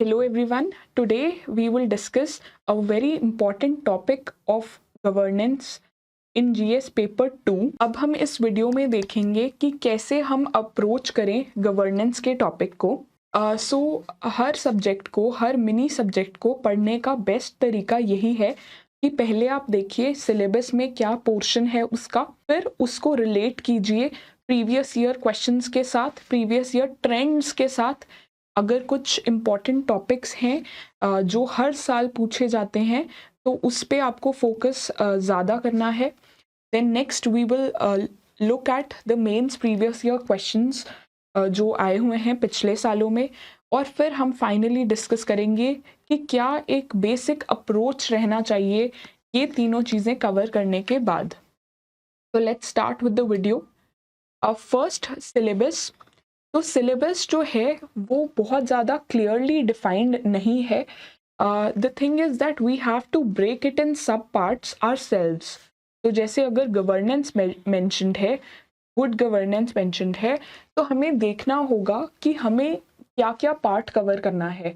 Hello everyone. Today we will discuss a very important topic of governance in GS paper 2। अब हम इस video में देखेंगे कि कैसे हम अप्रोच करें गवर्नेंस के टॉपिक को। हर सब्जेक्ट को, हर मिनी सब्जेक्ट को पढ़ने का बेस्ट तरीका यही है कि पहले आप देखिए सिलेबस में क्या पोर्शन है उसका, फिर उसको रिलेट कीजिए प्रीवियस ईयर क्वेश्चंस के साथ, प्रीवियस ईयर ट्रेंड्स के साथ। अगर कुछ इम्पॉर्टेंट टॉपिक्स हैं जो हर साल पूछे जाते हैं तो उस पे आपको फोकस ज़्यादा करना है। Then next we will look at the mains previous year questions जो आए हुए हैं पिछले सालों में, और फिर हम फाइनली डिस्कस करेंगे कि क्या एक बेसिक अप्रोच रहना चाहिए ये तीनों चीज़ें कवर करने के बाद। तो let's start with the video. First, syllabus. तो सिलेबस जो है वो बहुत ज़्यादा क्लियरली डिफाइंड नहीं है। The thing is that we have to break it in sub parts ourselves. तो जैसे अगर गवर्नेंस मेंशन्ड है, गुड गवर्नेंस मेंशन्ड है, तो हमें देखना होगा कि हमें क्या क्या पार्ट कवर करना है।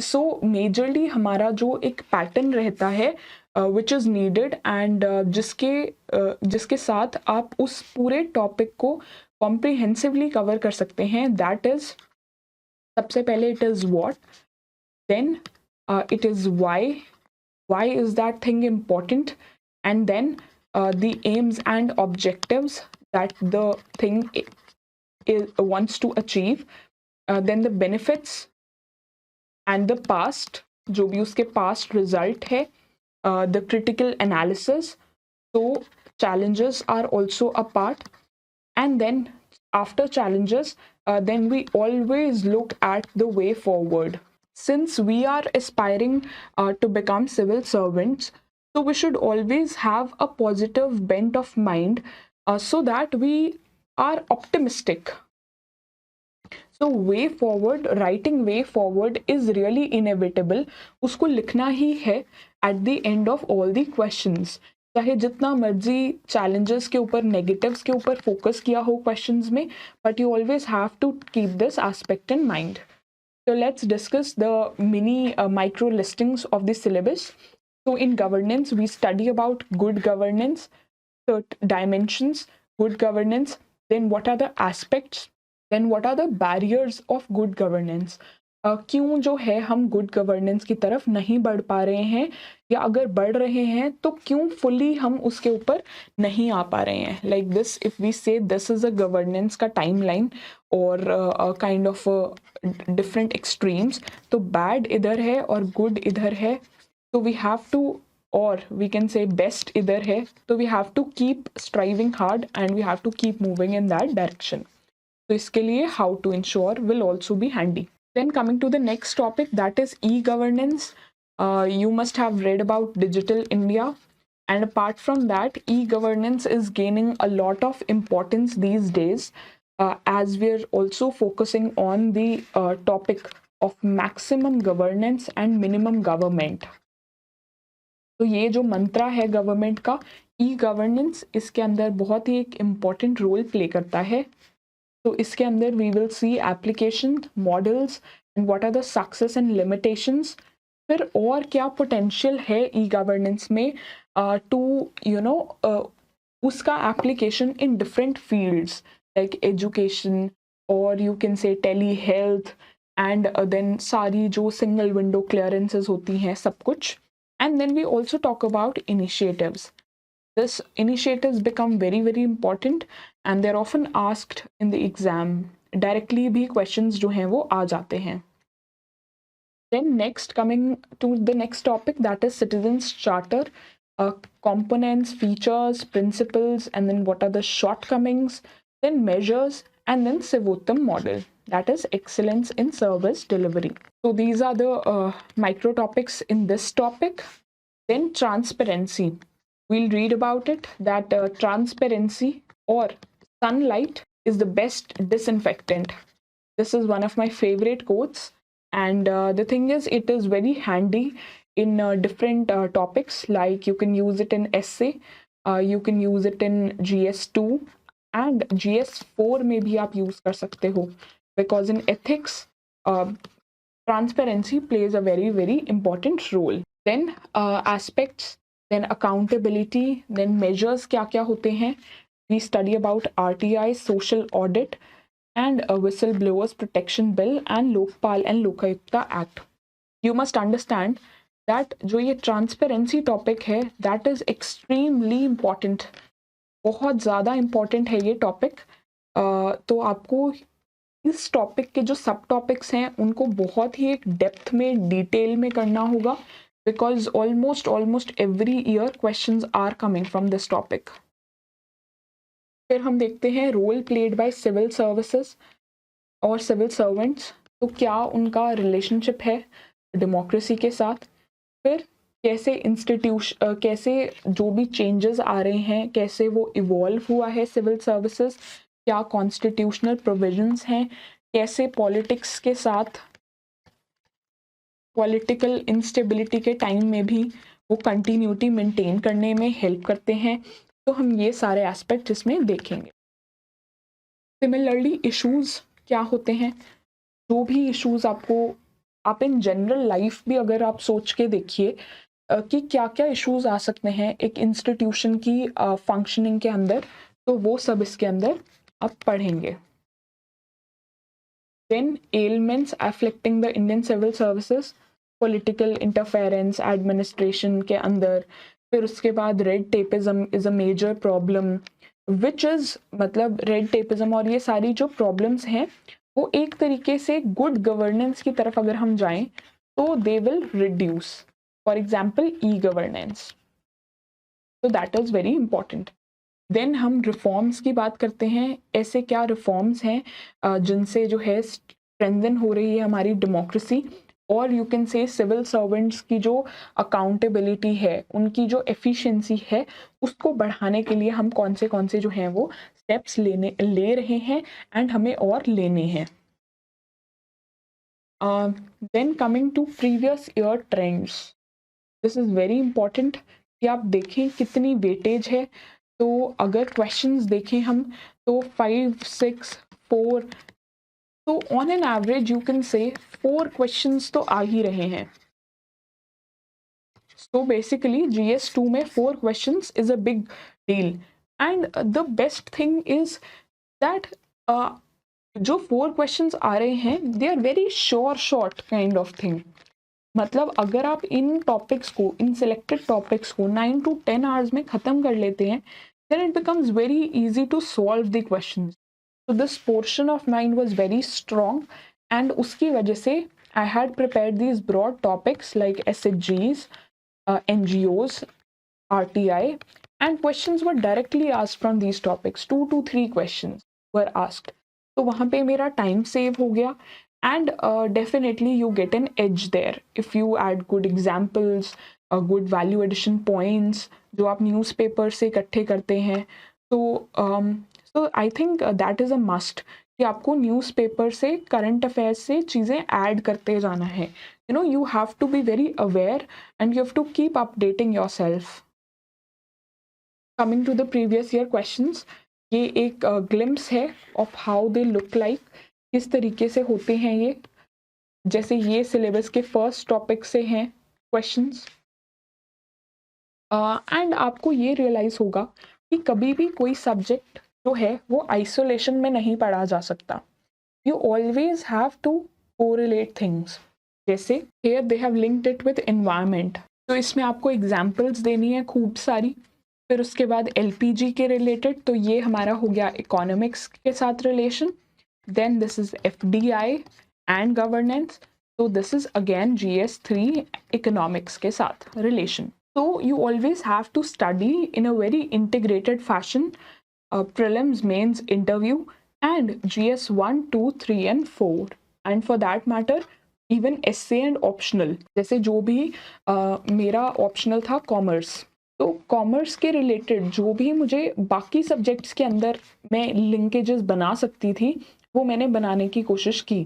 सो मेजरली हमारा जो एक पैटर्न रहता है विच इज़ नीडेड एंड जिसके साथ आप उस पूरे टॉपिक को कॉम्प्रिहेंसिवली कवर कर सकते हैं, दैट इज सबसे पहले it is what, then it is why is that thing important, and then the aims and objectives that the thing wants to achieve, then the benefits and the past, जो भी उसके past result है, the critical analysis, so challenges are also a part, and then after challenges, then we always look at the way forward. Since we are aspiring to become civil servants, so we should always have a positive bent of mind so that we are optimistic. So way forward, writing way forward is really inevitable. उसको लिखना ही है at the end of all the questions. चाहे जितना मर्जी challenges के ऊपर, negatives के ऊपर focus किया हो questions में, but you always have to keep this aspect in mind. So let's discuss the mini micro listings of the syllabus. So in governance, we study about good governance, so dimensions, good governance, then what are the aspects, then what are the barriers of good governance. क्यों जो है हम good governance की तरफ नहीं बढ़ पा रहे हैं, या अगर बढ़ रहे हैं तो क्यों फुली हम उसके ऊपर नहीं आ पा रहे हैं। Like this, if we say this is a governance का टाइमलाइन और काइंड ऑफ डिफरेंट एक्सट्रीम्स, तो बैड इधर है और गुड इधर है, तो वी हैव टू, और वी कैन से बेस्ट इधर है, तो we have to keep striving hard and we have to keep moving in that direction. तो इसके लिए how to ensure will also be handy. Then coming to the next topic, that is e-governance. You must have read about Digital India, and apart from that, e-governance is gaining a lot of importance these days, as we're also focusing on the topic of maximum governance and minimum government. तो ये जो मंत्रा है government का, e governance, इसके अंदर बहुत ही एक important role play करता है। तो इसके अंदर we will see application, models and what are the success and limitations. फिर और क्या पोटेंशियल है ई गवर्नेंस में टू उसका application in different fields like education, और you can say telehealth, and then सारी जो सिंगल विंडो क्लियरेंसेस होती हैं, सब कुछ। And then we also talk about initiatives. This initiatives become very very important and they're often asked in the exam. Directly भी questions जो हैं वो आ जाते हैं। Then next, coming to the next topic, that is Citizens Charter, components, features, principles, and then what are the shortcomings, then measures, and then Civottam model, that is excellence in service delivery. So these are the micro topics in this topic. Then transparency. We'll read about it, that transparency or sunlight is the best disinfectant. This is one of my favorite quotes, and the thing is, it is very handy in different topics. Like you can use it in essay, you can use it in GS2 and GS4 में भी आप use कर सकते हो, because in ethics transparency plays a very important role. Then aspects, then accountability, then measures क्या क्या होते हैं. We study about RTI, social audit, and a whistleblowers protection bill and Lokpal and Lokayukta Act. You must understand that जो ये transparency topic है, that is extremely important. बहुत ज़्यादा important है ये topic. तो आपको इस टॉपिक के जो सब टॉपिक्स हैं उनको बहुत ही एक डेप्थ में डिटेल में करना होगा, because almost every year questions are coming from this topic. फिर हम देखते हैं role played by civil services और सिविल सर्वेंट्स. तो क्या उनका रिलेशनशिप है डेमोक्रेसी के साथ. फिर कैसे जो भी चेंजेस आ रहे हैं कैसे वो इवॉल्व हुआ है सिविल सर्विसेज, क्या कॉन्स्टिट्यूशनल प्रोविजंस हैं, कैसे पॉलिटिक्स के साथ पॉलिटिकल इंस्टेबिलिटी के टाइम में भी वो कंटिन्यूटी मेंटेन करने में हेल्प करते हैं. तो हम ये सारे एस्पेक्ट इसमें देखेंगे. सिमिलरली इश्यूज क्या होते हैं, जो भी इश्यूज आप इन जनरल लाइफ भी अगर आप सोच के देखिए कि क्या क्या इश्यूज आ सकते हैं एक इंस्टीट्यूशन की फंक्शनिंग के अंदर, तो वो सब इसके अंदर आप पढ़ेंगे. Then ailments afflicting the Indian civil services, political interference, administration के अंदर. फिर उसके बाद red tapeism is a major problem, which is मतलब red tapeism और ये सारी जो problems हैं वो एक तरीके से good governance की तरफ अगर हम जाएं तो they will reduce. For example, e-governance. So that is very important. Then हम रिफॉर्म्स की बात करते हैं. ऐसे क्या रिफॉर्म्स हैं जिनसे जो है स्ट्रेंथन हो रही है हमारी डेमोक्रेसी, और you can say civil servants की जो अकाउंटेबिलिटी है, उनकी जो एफिशिएंसी है, उसको बढ़ाने के लिए हम कौन से जो हैं वो स्टेप्स ले रहे हैं एंड हमें और लेने हैं. Then coming to previous year trends, this is very important कि आप देखें कितनी वेटेज है. तो अगर क्वेश्चंस देखें हम तो 5, 6, 4, तो on an average you can से 4 क्वेश्चंस तो आ ही रहे हैं. सो बेसिकली GS2 में 4 questions is a big deal. And the best thing is that जो 4 क्वेश्चंस आ रहे हैं they are very short kind of thing. मतलब अगर आप इन टॉपिक्स को, इन सिलेक्टेड टॉपिक्स को 9 to 10 आवर्स में ख़त्म कर लेते हैं, then it becomes very easy to solve the questions. So this portion of mine was very strong, and उसकी वजह से I had prepared these broad topics like SHGs, NGOs, RTI, and questions were directly asked from these topics. 2 to 3 questions were asked. तो वहाँ पे मेरा time save हो गया, and definitely you get an edge there if you add good examples, good value addition points जो आप newspaper से इकट्ठे करते हैं. तो I think that is a must कि आपको न्यूज़पेपर से, करंट अफेयर्स से चीज़ें ऐड करते जाना है. You know, you have to be very aware and you have to keep updating yourself. Coming to the previous year questions, ये एक ग्लिम्स है of how they look like, किस तरीके से होते हैं ये. जैसे ये सिलेबस के फर्स्ट टॉपिक से हैं क्वेश्चंस. एंड आपको ये रियलाइज़ होगा कि कभी भी कोई सब्जेक्ट जो है वो आइसोलेशन में नहीं पढ़ा जा सकता. You always have to correlate things. जैसे here they have linked it with environment, तो इसमें आपको एग्जांपल्स देनी है खूब सारी. फिर उसके बाद LPG के रिलेटेड, तो ये हमारा हो गया इकोनॉमिक्स के साथ relation. Then this is FDI and governance, तो this is again GS3 economics के साथ relation. So you always have to study in a very integrated fashion, prelims, mains, interview, and GS 1, 2, 3 and 4. And for that matter, even essay and optional. जैसे जो भी मेरा optional था commerce, तो commerce के related जो भी मुझे बाकी subjects के अंदर मैं linkages बना सकती थी, वो मैंने बनाने की कोशिश की.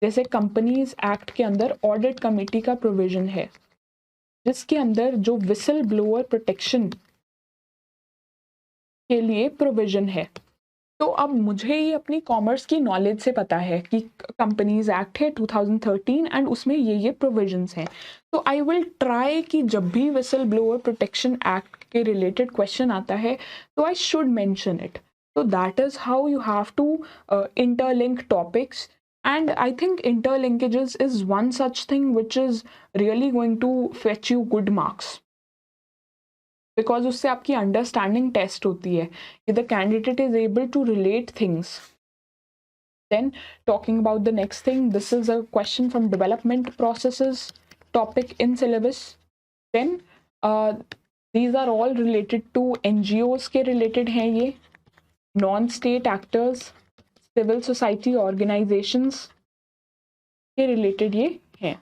जैसे Companies Act के अंदर audit committee का provision है, जिसके अंदर जो विसल ब्लोअर प्रोटेक्शन के लिए प्रोविजन है. तो अब मुझे ये अपनी कॉमर्स की नॉलेज से पता है कि कंपनीज एक्ट है 2013 एंड उसमें ये प्रोविजंस हैं। तो आई विल ट्राई कि जब भी विसल ब्लोअर प्रोटेक्शन एक्ट के रिलेटेड क्वेश्चन आता है तो I should mention it. So that is how you have to interlink topics, and I think interlinkages is one such thing which is really going to fetch you good marks, because उससे आपकी understanding test होती है if the candidate is able to relate things. Then talking about the next thing, this is a question from development processes topic in syllabus. Then these are all related to NGOs के related हैं ये, non state actors, civil society organisations के related ये हैं।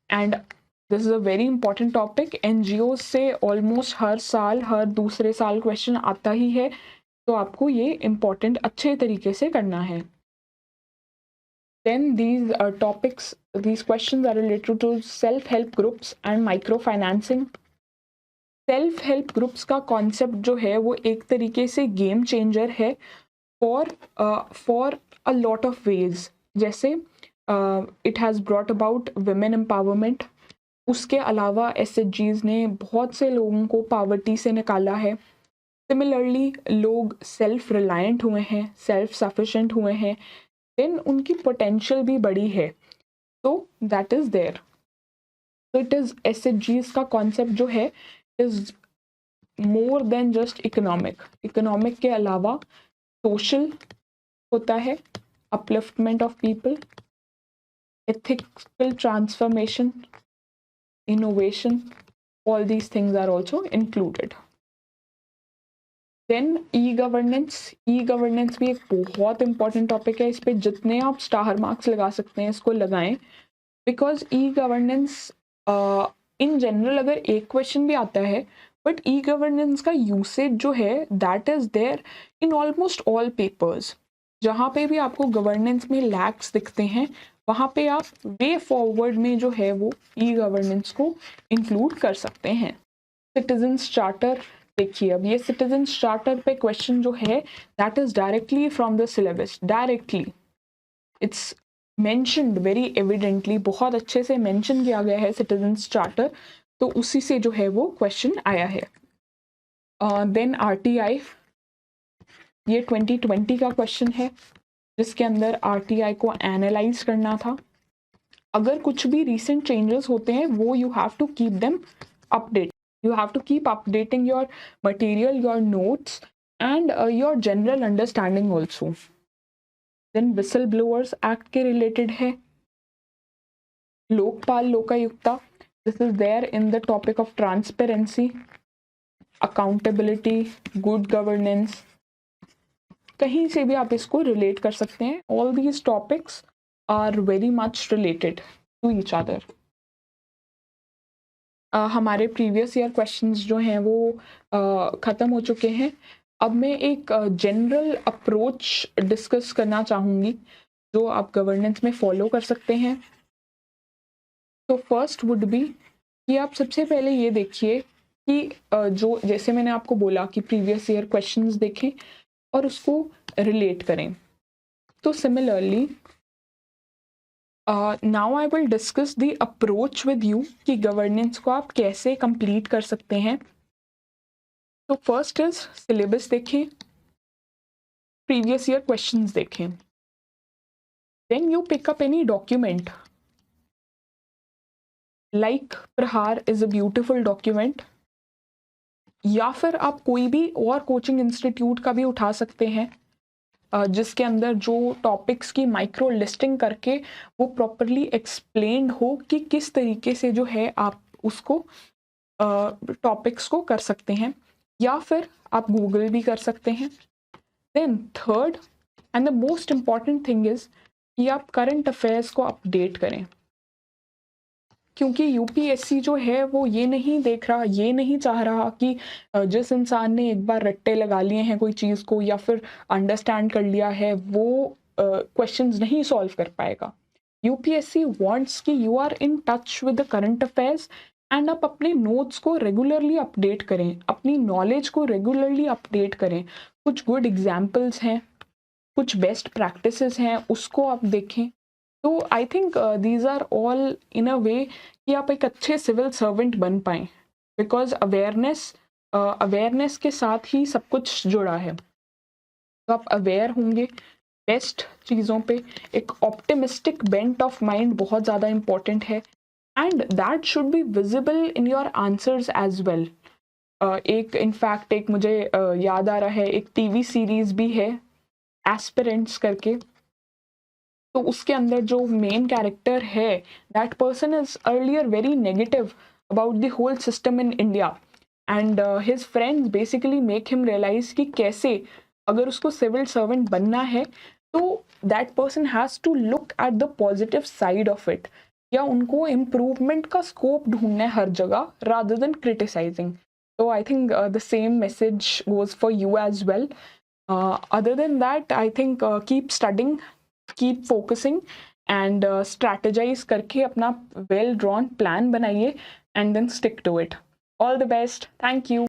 And this is a very important topic. NGO से almost हर साल, हर दूसरे साल क्वेश्चन आता ही है, तो आपको ये इम्पॉर्टेंट अच्छे तरीके से करना है। Then these topics, these questions are related to self help groups and micro financing. Self help groups का कॉन्सेप्ट जो है वो एक तरीके से गेम चेंजर है for a lot of ways. जैसे it has brought about women empowerment. उसके अलावा एसएचजीज ने बहुत से लोगों को पावर्टी से निकाला है। सिमिलरली लोग सेल्फ रिलायंट हुए हैं, सेल्फ सफिशेंट हुए हैं, देन उनकी पोटेंशियल भी बड़ी है, तो दैट इज़ देयर। तो इट इज़ एसएचजीज का कॉन्सेप्ट जो है is more than just economic. Economic के अलावा सोशल होता है, upliftment of people, ethical transformation, innovation, all these things are also included. Then e-governance भी एक बहुत इंपॉर्टेंट टॉपिक है। इस पे जितने आप स्टार मार्क्स लगा सकते हैं इसको लगाएं, बिकॉज ई-गवर्नेंस इन जनरल अगर एक क्वेश्चन भी आता है, बट ई-गवर्नेंस का यूसेज जो है that is there in almost all papers. जहाँ पे भी आपको गवर्नेंस में लैक्स दिखते हैं, वहाँ पे आप वे फॉरवर्ड में जो है वो ई-गवर्नेंस को इंक्लूड कर सकते हैं। सिटीजन्स चार्टर देखिए, अब ये सिटीजन्स चार्टर पे क्वेश्चन जो है that is directly from the syllabus, directly it's mentioned very evidently, बहुत अच्छे से मेंशन किया गया है सिटीजन्स चार्टर, तो उसी से जो है वो क्वेश्चन आया है। देन आरटीआई, ये 2020 का क्वेश्चन है जिसके अंदर आरटीआई को एनालाइज करना था। अगर कुछ भी रिसेंट चेंजेस होते हैं वो you have to keep them update, you have to keep updating your material, your notes, and your general understanding also. Then whistleblowers act के related है, Lokpal Lokayukta, this is there in the topic of transparency, accountability, good governance, कहीं से भी आप इसको relate कर सकते हैं। all these topics are very much related to each other. हमारे प्रीवियस ईयर क्वेश्चंस जो हैं वो ख़त्म हो चुके हैं। अब मैं एक जनरल अप्रोच डिस्कस करना चाहूँगी जो आप गवर्नेंस में फॉलो कर सकते हैं। तो फर्स्ट वुड बी कि आप सबसे पहले ये देखिए कि जो जैसे मैंने आपको बोला कि प्रीवियस ईयर क्वेश्चंस देखें और उसको रिलेट करें। तो similarly now I will discuss the approach with you कि गवर्नेंस को आप कैसे कंप्लीट कर सकते हैं। तो फर्स्ट इज सिलेबस देखें, प्रीवियस ईयर क्वेश्चंस देखें, then you pick up any document like Prahar is a beautiful document, या फिर आप कोई भी और कोचिंग इंस्टीट्यूट का भी उठा सकते हैं जिसके अंदर जो टॉपिक्स की माइक्रो लिस्टिंग करके वो प्रॉपरली एक्सप्लेन्ड हो कि किस तरीके से जो है आप उसको टॉपिक्स को कर सकते हैं, या फिर आप गूगल भी कर सकते हैं। Then third and the most important thing is कि आप करंट अफेयर्स को अपडेट करें, क्योंकि यूपीएससी जो है वो ये नहीं देख रहा, ये नहीं चाह रहा कि जिस इंसान ने एक बार रट्टे लगा लिए हैं कोई चीज़ को या फिर अंडरस्टैंड कर लिया है वो क्वेश्चंस नहीं सॉल्व कर पाएगा। यूपीएससी वांट्स कि you are in touch with the current affairs and आप अपने नोट्स को रेगुलरली अपडेट करें, अपनी नॉलेज को रेगुलरली अपडेट करें। कुछ गुड एग्जाम्पल्स हैं, कुछ बेस्ट प्रैक्टिसेस हैं, उसको आप देखें। तो I think these are all in a way कि आप एक अच्छे सिविल सर्वेंट बन पाएँ, बिकॉज अवेयरनेस के साथ ही सब कुछ जुड़ा है। तो आप अवेयर होंगे बेस्ट चीज़ों पे, एक ऑप्टिमिस्टिक बेंट ऑफ माइंड बहुत ज़्यादा इंपॉर्टेंट है, and that should be visible in your answers as well. एक इनफैक्ट एक मुझे याद आ रहा है, एक टीवी सीरीज भी है एस्पिरेंट्स करके। तो उसके अंदर जो मेन कैरेक्टर है, that person is earlier very negative about the whole system in India, and his friends basically make him realise कि कैसे अगर उसको सिविल सर्वेंट बनना है तो that person has to look at the positive side of it, या उनको improvement का स्कोप ढूंढना है हर जगह rather than criticising. So I think the same message goes for you as well. Other than that, I think keep studying, keep focusing, and strategize करके अपना well drawn plan बनाइए and then stick to it. All the best. Thank you.